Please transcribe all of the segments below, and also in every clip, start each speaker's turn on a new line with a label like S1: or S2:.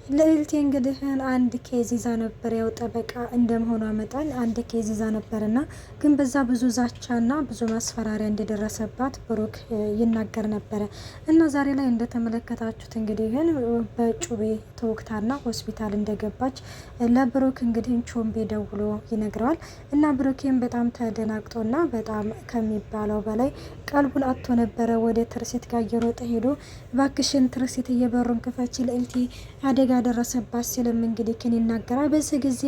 S1: ልዕልቴ እንግዲህ አንድ ኬዝ ይዛ ነበር። ያው ጠበቃ እንደመሆኗ መጠን አንድ ኬዝ ይዛ ነበርና ግን በዛ ብዙ ዛቻና ብዙ ማስፈራሪያ እንደደረሰባት ብሩክ ይናገር ነበረ እና ዛሬ ላይ እንደተመለከታችሁት እንግዲህ በጩቤ ተወግታና ሆስፒታል እንደገባች ለብሩክ እንግዲህ ቾምቤ ደውሎ ይነግረዋል እና ብሩክም በጣም ተደናግጦና በጣም ከሚባለው በላይ ቀልቡን አጥቶ ነበረ። ወደ ትርሲት ጋር እየሮጠ ሄዶ ባክሽን ትርሲት እየበሩን ክፈች ልዕልቴ አደጋ ደረሰባት ሲልም እንግዲህ ይናገራል። በዚህ ጊዜ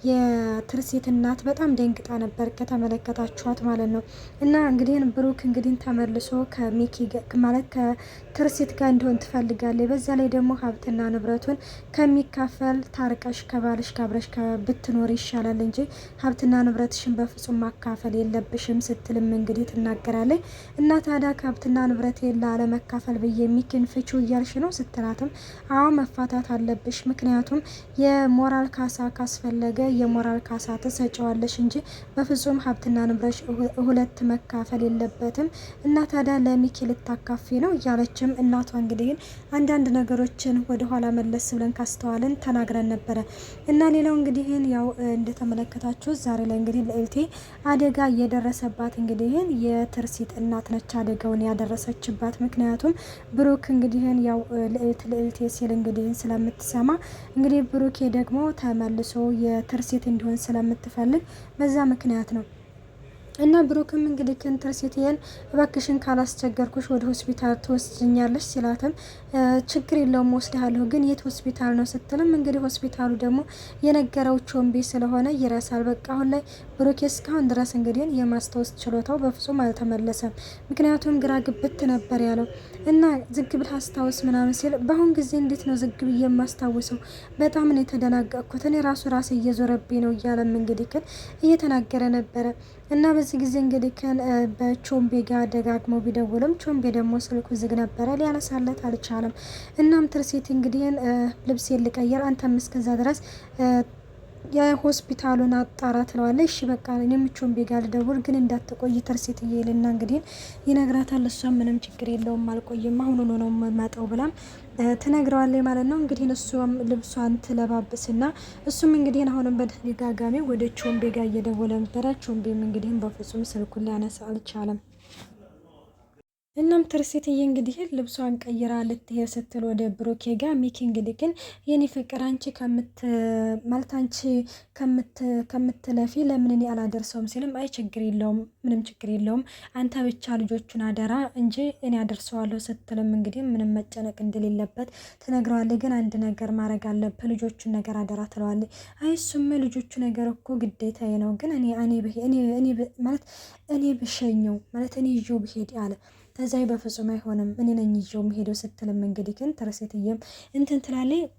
S1: የትርሲት እናት በጣም ደንግጣ ነበር ከተመለከታችኋት ማለት ነው። እና እንግዲህ ብሩክ እንግዲህ ተመልሶ ከሚኪ ማለት ከትርሲት ጋር እንዲሆን ትፈልጋለች። በዛ ላይ ደግሞ ሀብትና ንብረቱን ከሚካፈል ታርቀሽ ከባልሽ ካብረሽ ብትኖር ይሻላል እንጂ ሀብትና ንብረትሽን በፍጹም ማካፈል የለብሽም ስትልም እንግዲህ ትናገራለች። እና ታዲያ ከሀብትና ንብረት ላለመካፈል ብዬ ሚኪን ፍቹ እያልሽ ነው ስትላትም አዎ መፋታት አለብሽ፣ ምክንያቱም የሞራል ካሳ ካስፈለገ የሞራል ካሳ ትሰጪዋለሽ እንጂ በፍጹም ሀብትና ንብረት ሁለት መካፈል የለበትም። እና ታዲያ ለሚኪ ልታካፊ ነው እያለችም እናቷ እንግዲህ አንዳንድ ነገሮችን ወደ ኋላ መለስ ብለን ካስተዋልን ተናግረን ነበረ። እና ሌላው እንግዲህ ያው እንደተመለከታችሁ ዛሬ ላይ እንግዲህ ልዕልቴ አደጋ እየደረሰባት እንግዲህ የትርሲት እናት ነች አደጋውን ያደረሰችባት። ምክንያቱም ብሩክ እንግዲህ ያው ልዕልቴ ሲል እንግዲህ ስለምትሰማ እንግዲህ ብሩኬ ደግሞ ተመልሶ የትርሲት እንዲሆን ስለምትፈልግ በዛ ምክንያት ነው። እና ብሩክም እንግዲህ ትርሲትን እባክሽን ካላስቸገርኩሽ ወደ ሆስፒታል ትወስጅኛለሽ ሲላትም ችግር የለውም ወስድሃለሁ፣ ግን የት ሆስፒታል ነው ስትልም እንግዲህ ሆስፒታሉ ደግሞ የነገረው ቾምቤ ስለሆነ ይረሳል። በቃ አሁን ላይ ብሩኬ እስካሁን ድረስ እንግዲህ የማስታወስ ችሎታው በፍጹም አልተመለሰም። ምክንያቱም ግራ ግብት ነበር ያለው እና ዝግ ብለህ አስታውስ ምናምን ሲል በአሁን ጊዜ እንዴት ነው ዝግ ብዬ የማስታውሰው? በጣም ነው የተደናገጥኩት፣ እኔ ራሴ እየዞረብኝ ነው እያለም እንግዲህ እየተናገረ ነበረ። እና በዚህ ጊዜ እንግዲህ በቾምቤ ጋር ደጋግሞ ቢደውልም ቾምቤ ደግሞ ስልኩ ዝግ ነበረ፣ ሊያነሳለት አልቻለም። እናም ትርሲት እንግዲህ ልብስ ልቀይር አንተም እስከዛ ድረስ የሆስፒታሉን አጣራ ትለዋለች። እሺ በቃ እኔም ቾምቤ ጋር ልደውል ግን እንዳትቆይ ትርሲት እየልና እንግዲህ ይነግራታል። እሷም ምንም ችግር የለውም አልቆይም አሁን ነው መጣው ብላም ትነግረዋለች ማለት ነው። እንግዲህ እሷም ልብሷን ትለባብስና እሱም እንግዲህ አሁንም በተደጋጋሚ ወደ ቾምቤ ጋር እየደወለ ነበረ። ቾምቤም እንግዲህ በፍጹም ስልኩን ሊያነሳ አልቻለም። እናም ትርሲትዬ እንግዲህ ልብሷን ቀይራ ልትሄድ ስትል ወደ ብሩኬ ጋር ሚኪ እንግዲህ ግን የኔ ፍቅር አንቺ ከምትለፊ ለምን እኔ አላደርሰውም ሲልም አይ ችግር የለውም ምንም ችግር የለውም አንተ ብቻ ልጆቹን አደራ እንጂ እኔ አደርሰዋለሁ ስትልም እንግዲህ ምንም መጨነቅ እንደሌለበት ትነግረዋለች። ግን አንድ ነገር ማድረግ አለብህ ልጆቹን ነገር አደራ ትለዋለች። አይ እሱም ልጆቹ ነገር እኮ ግዴታዬ ነው፣ ግን እኔ ብሸኘው ማለት እኔ ይዤው ብሄድ አለ ተዛይ በፍጹም አይሆንም እኔ ነኝ ይዤው መሄደው ስትልም እንግዲህ ትርሲትዬም እንትን ትላለች።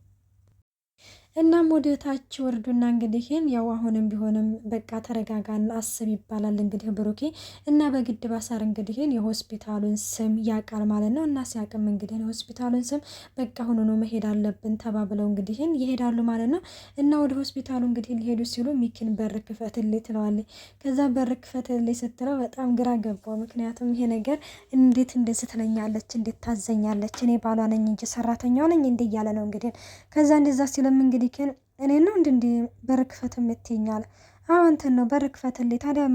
S1: እናም ወደ ታች ወርዱና እንግዲህ ያው አሁንም ቢሆንም በቃ ተረጋጋና አስብ ይባላል እንግዲህ ብሩኬ እና በግድ ባሳር እንግዲህ የሆስፒታሉን ስም ያውቃል ማለት ነው። እና ሲያቅም እንግዲህ የሆስፒታሉን ስም በቃ ሆኖ ነው መሄድ አለብን ተባብለው እንግዲህ ይሄዳሉ ማለት ነው። እና ወደ ሆስፒታሉ እንግዲህ ሊሄዱ ሲሉ ሚኪን በር ክፈትልኝ ትለዋለች። ከዛ በር ክፈትልኝ ስትለው በጣም ግራ ገባው። ምክንያቱም ይሄ ነገር እንዴት እንደዚህ ትለኛለች፣ እንዴት ታዘኛለች፣ እኔ ባሏ ነኝ እንጂ ሰራተኛው ነኝ እንዴ እያለ ነው እንግዲህ ከዛ እንደዛ ሲልም እንግዲህ እኔ ነው እንዴ በር ክፈት የምትይኛል? አዎ አንተን ነው በር ክፈትልኝ። ታዲያ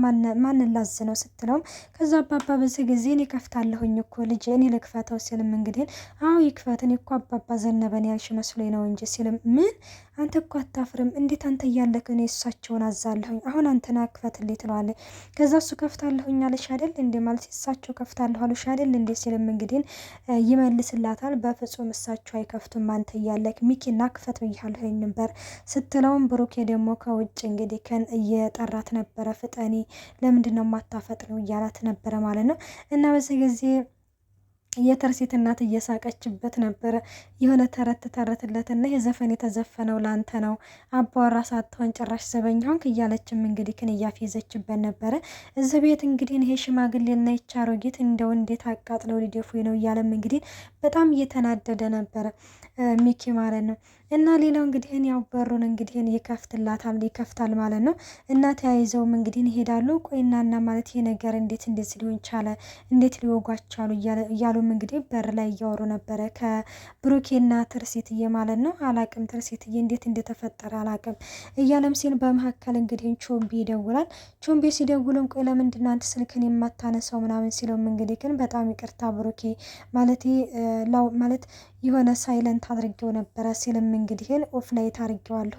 S1: ማን ላዝ ነው ስትለውም ከዛ አባባ በዚህ ጊዜ እኔ ከፍታለሁኝ እኮ ልጅ እኔ ልክፈተው ሲልም እንግዲህ አዎ ይክፈት እኔ እኮ አባባ ዘነበን ያልሽ መስሎኝ ነው እንጂ ሲልም ምን አንተ እኮ አታፍርም እንዴት አንተ እያለክ እኔ እሳቸውን አዛለሁኝ አሁን አንተና ክፈትልኝ ትለዋለች። ከዛ እሱ ከፍታለሁኝ አለሽ አይደል እንዴ ማለት እሳቸው ከፍታለሁ አለሽ አይደል እንዴ ሲልም እንግዲህ ይመልስላታል። በፍጹም እሳቸው አይከፍቱም አንተ እያለክ ሚኪና ክፈት ብያለሁኝ ነበር ስትለውም ብሩኬ ደግሞ ከውጭ እንግዲህ እየጠራት ነበረ። ፍጠኒ ለምንድን ነው የማታፈጥነው እያላት ነበረ ማለት ነው። እና በዚህ ጊዜ የትርሲት እናት እየሳቀችበት ነበረ። የሆነ ተረት ተረትለትና የዘፈን የተዘፈነው ላንተ ነው አባወራ ሳትሆን ጭራሽ ዘበኛ ሆንክ እያለችም እንግዲህ እያፌዘችበት ነበረ። እዚህ ቤት እንግዲህ ይሄ ሽማግሌና ይህች አሮጊት እንደው እንዴት አቃጥለው ሊደፉኝ ነው እያለም እንግዲህ በጣም እየተናደደ ነበረ ሚኪ ማለት ነው። እና ሌላው እንግዲህ ያው በሩን እንግዲህ ይከፍታል ማለት ነው። እና ተያይዘውም እንግዲህ ይሄዳሉ። ቆይናና ማለት ይሄ ነገር እንዴት ሊሆን ቻለ? እንዴት ሊወጓቻሉ? እያሉም እንግዲህ በር ላይ እያወሩ ነበረ ከብሩኬና ትርሲትዬ ማለት ነው። አላቅም ትርሲትዬ እንዴት እንደተፈጠረ አላቅም እያለም ሲል በመካከል እንግዲህ ቾምቢ ይደውላል። ቾምቢ ሲደውልም ቆይ ለምንድን ነው አንተ ስልክን የማታነሳው ምናምን ሲለውም እንግዲህ ግን በጣም ይቅርታ ብሩኬ ማለት የሆነ ሳይለንት አድርጌው ነበረ ሲልም እንግዲህ ኦፍ ላይ ታርጌዋለሁ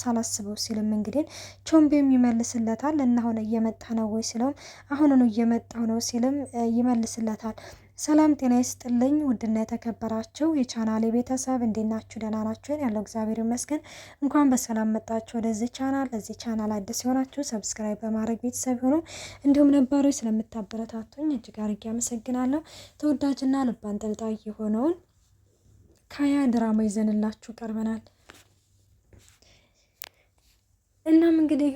S1: ሳላስበው ሲልም እንግዲህ ቾምቤም ይመልስለታል። እና አሁን እየመጣ ነው ወይ ሲለውም አሁኑኑ እየመጣሁ ነው ሲልም ይመልስለታል። ሰላም ጤና ይስጥልኝ ውድና የተከበራችሁ የቻናሌ ቤተሰብ እንዴት ናችሁ? ደህና ናችሁ? ያለው እግዚአብሔር ይመስገን። እንኳን በሰላም መጣችሁ ወደዚህ ቻናል። ለዚህ ቻናል አዲስ የሆናችሁ ሰብስክራይብ በማድረግ ቤተሰብ ሆኑ፣ እንዲሁም ነባሮች ስለምታበረታቱኝ እጅግ አድርጌ አመሰግናለሁ። ተወዳጅና ልብ አንጠልጣይ የሆነውን ካያ ድራማ ይዘንላችሁ ቀርበናል። እናም እንግዲህ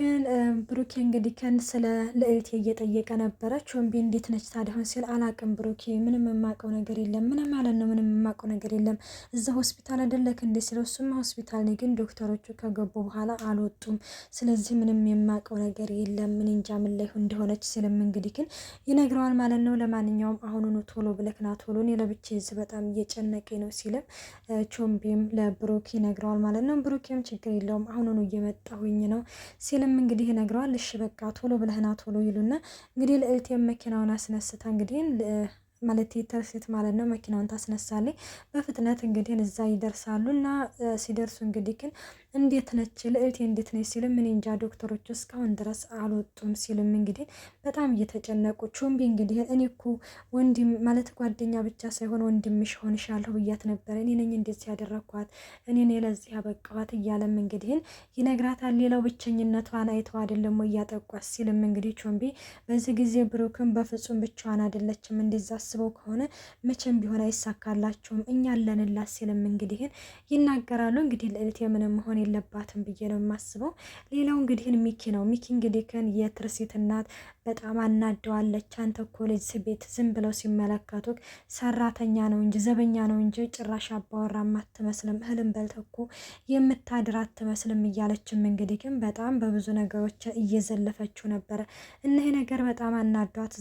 S1: ብሩኬ እንግዲህ ስለ ልዕልቴ እየጠየቀ ነበረ። ቾምቢ እንዴት ነች ታዲያ ሲል አላቅም ብሩኬ ምንም የማውቀው ነገር የለም። ምንም ማለት ነው ምንም የማውቀው ነገር የለም። እዛ ሆስፒታል አይደለክ እንዴ ሲለው እሱማ ሆስፒታል ነኝ፣ ግን ዶክተሮቹ ከገቡ በኋላ አልወጡም። ስለዚህ ምንም የማውቀው ነገር የለም። ምን እንጃ ምን ላይ እንደሆነች ሲልም እንግዲህ ግን ይነግረዋል ማለት ነው። ለማንኛውም አሁኑኑ ቶሎ ብለክና ቶሎ እኔ ለብቻዬ እዚህ በጣም እየጨነቀኝ ነው ሲልም ቾምቢም ለብሩኬ ይነግረዋል ማለት ነው። ብሩኬም ችግር የለውም አሁኑኑ እየመጣሁኝ ነው ሲልም እንግዲህ ይነግረዋል። እሺ በቃ ቶሎ ብለህና ቶሎ ይሉና እንግዲህ ልዕልቴም መኪናውን አስነስታ እንግዲህ ማለት ትርሲት ማለት ነው መኪናውን ታስነሳለች በፍጥነት እንግዲህ እዛ ይደርሳሉ። እና ሲደርሱ እንግዲህ ግን እንዴት ነች ልዕልቴ እንዴት ነች ሲልም እኔ እንጃ ዶክተሮቹ እስካሁን ድረስ አልወጡም ሲልም እንግዲህ በጣም እየተጨነቁ ቾምቢ እንግዲህ እኔ እኮ ወንድም ማለት ጓደኛ ብቻ ሳይሆን ወንድምሽ ሆንሻለሁ ብያት ነበረ፣ እኔ ነኝ እንዴት ሲያደረግኳት እኔ ነኝ ለዚህ ያበቃኋት እያለም እንግዲህ ይነግራታል። ሌላው ብቸኝነቷን አይተው አይደለም እያጠቋት ሲልም እንግዲህ ቾምቢ በዚህ ጊዜ ብሩክን በፍጹም ብቻዋን አይደለችም እንደዛ አስበው ከሆነ መቼም ቢሆን አይሳካላቸውም እኛ አለንላት ሲልም እንግዲህ ይናገራሉ። እንግዲህ ልዕልቴ ምንም መሆን የለባትም ብዬ ነው የማስበው። ሌላው እንግዲህ ሚኪ ነው። ሚኪ እንግዲህ የትርሲት እናት በጣም አናደዋለች። አንተ እኮ ልጅ ቤት ዝም ብለው ሲመለከቱ ሰራተኛ ነው እንጂ ዘበኛ ነው እንጂ ጭራሽ አባወራም አትመስልም፣ እህልም በልተህ እኮ የምታድር አትመስልም እያለችም እንግዲህ ግን በጣም በብዙ ነገሮች እየዘለፈችው ነበረ። እና ይሄ ነገር በጣም አናዷት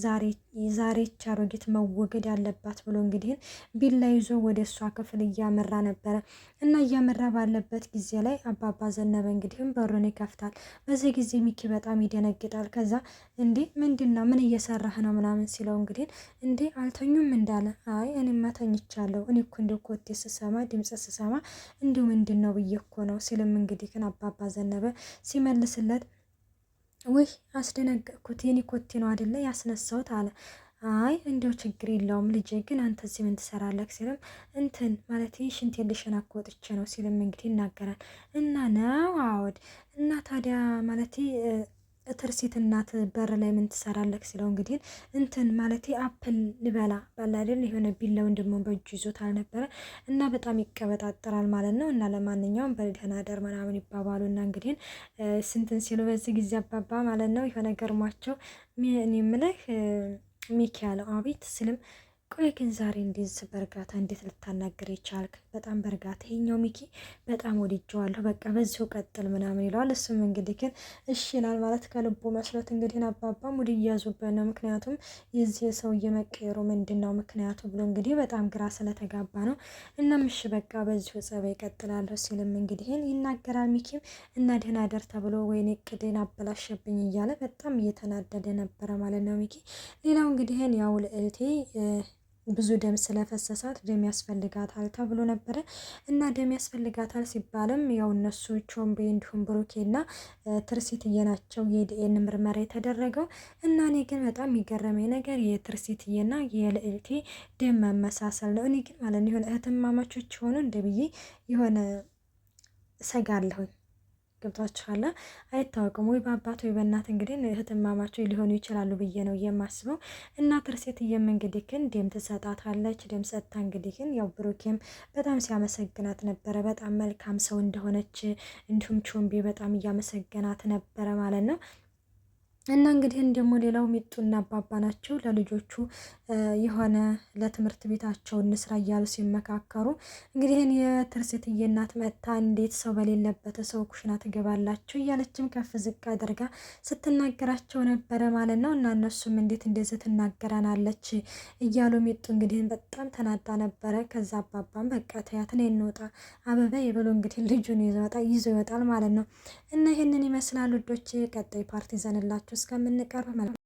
S1: ዛሬ ቻሮጊት መወገድ ያለባት ብሎ እንግዲህ ቢላ ይዞ ወደ እሷ ክፍል እያመራ ነበረ። እና እያመራ ባለበት ጊዜ ላይ አባባ ዘነበ እንግዲህም በሩን ይከፍታል። በዚህ ጊዜ ሚኪ በጣም ይደነግጣል። ከዛ እንዴ ምንድን ነው ምን እየሰራህ ነው ምናምን ሲለው እንግዲህ እንዴ አልተኙም እንዳለ አይ እኔማ ተኝቻለሁ፣ እኔ እኮ እንደ ኮቴ ስሰማ ድምፅ ስሰማ እንዲሁ ምንድን ነው ብዬ እኮ ነው ሲልም እንግዲህ ግን አባባ ዘነበ ሲመልስለት ውይ አስደነገጥኩት፣ የኔ ኮቴ ነው አይደለ ያስነሳውት አለ። አይ እንደው ችግር የለውም ልጄ፣ ግን አንተ እዚህ ምን ትሰራለህ ሲልም እንትን ማለት ሽንት የልሽን አኮጥቼ ነው ሲልም እንግዲህ ይናገራል። እና ነው አዎድ እና ታዲያ ማለት ትርሲት እናት በር ላይ ምን ትሰራለህ ሲለው እንግዲህ እንትን ማለት አፕል ልበላ ባላ አይደል የሆነ ቢላውን ደግሞ በእጁ ይዞት አልነበረ እና በጣም ይቀበጣጠራል ማለት ነው። እና ለማንኛውም በደህና ደር ምናምን ይባባሉ እና እንግዲህ ስንትን ሲሉ በዚህ ጊዜ አባባ ማለት ነው የሆነ ገርሟቸው እኔ የምልህ ሚኪ ያለው አቤት ስልም ቆይ ግን ዛሬ እንደዚህ በእርጋታ እንዴት ልታናገር የቻልክ? በጣም በእርጋታ ይሄኛው ሚኪ በጣም ወድጀዋለሁ፣ በቃ በዚሁ ቀጥል ምናምን ይለዋል። እሱም እንግዲህ ግን እሺ ይላል ማለት ከልቡ መስሎት እንግዲህ አባባ ሙድ እያዙበት ነው። ምክንያቱም የዚህ ሰውዬ መቀየሩ ምንድን ነው ምክንያቱ ብሎ እንግዲህ በጣም ግራ ስለተጋባ ነው። እናም እሺ በቃ በዚሁ ጸባይ ይቀጥላለሁ ሲልም እንግዲህ ይናገራል። ሚኪም እና ደህና ደር ተብሎ ወይኔ እቅዴን አበላሸብኝ እያለ በጣም እየተናደደ ነበረ ማለት ነው ሚኪ። ሌላው እንግዲህ ያው ልዕልቴ ብዙ ደም ስለፈሰሳት ደም ያስፈልጋታል ተብሎ ነበረ። እና ደም ያስፈልጋታል ሲባልም ያው እነሱ ቾምቤ እንዲሁም ብሩኬና ትርሲትዬ ናቸው የዲኤን ምርመራ የተደረገው። እና እኔ ግን በጣም የሚገረመኝ ነገር የትርሲትዬና የልዕልቴ ደም መመሳሰል ነው። እኔ ግን ማለት ነው የሆነ እህትማማቾች ሆኑ እንደ ብዬ የሆነ ሰጋለሁኝ። ገብቷችኋል? አይታወቅም ወይ በአባት ወይ በእናት እንግዲህ እህትማማቾች ሊሆኑ ይችላሉ ብዬ ነው የማስበው። እና ትርሲትዬም እንግዲህ ግን ደም ትሰጣታለች። ደም ሰጥታ እንግዲህ ግን ያው ብሩኬም በጣም ሲያመሰግናት ነበረ፣ በጣም መልካም ሰው እንደሆነች እንዲሁም ቾምቤ በጣም እያመሰገናት ነበረ ማለት ነው። እና እንግዲህ ደግሞ ሌላው ሚጡና አባባ ናቸው። ለልጆቹ የሆነ ለትምህርት ቤታቸው እንስራ እያሉ ሲመካከሩ እንግዲህ የትርሲትዬ እናት መጥታ እንዴት ሰው በሌለበት ሰው ኩሽና ትገባላችሁ እያለችም ከፍ ዝቅ አድርጋ ስትናገራቸው ነበረ ማለት ነው። እና እነሱም እንዴት እንደዚህ ትናገራናለች እያሉ ሚጡ እንግዲህ በጣም ተናዳ ነበረ። ከዛ አባባም በቃ ተያት ነይ እንውጣ አበበ የብሎ እንግዲህ ልጁን ይዞ ይወጣል ማለት ነው። እና ይሄንን ይመስላል ውዶች። ቀጣይ ፓርቲ ዘንላችሁ እስከምንቀርብ